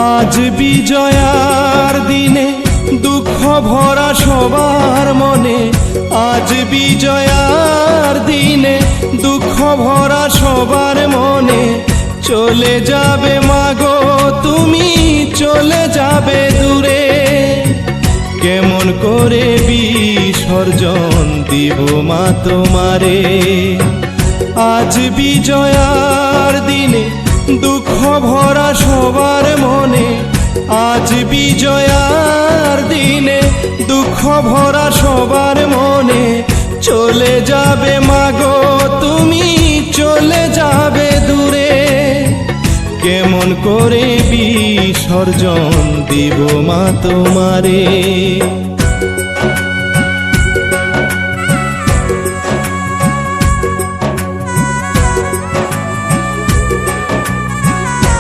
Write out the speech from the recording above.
আজ বিজয়ার দিনে দুঃখ ভরা সবার মনে, আজ বিজয়ার দিনে দুঃখ ভরা সবার মনে। চলে যাবে মাগো তুমি, চলে যাবে দূরে, কেমন করে বিসর্জন দিব মা তোমারে। আজ বিজয়ার দিনে দুঃখ ভরা সবার মনে, আজ বিজয়ার দিনে দুঃখ ভরা সবার মনে। চলে যাবে মাগো তুমি, চলে যাবে দূরে, কেমন করে বিসর্জন দিব মা তোমারে।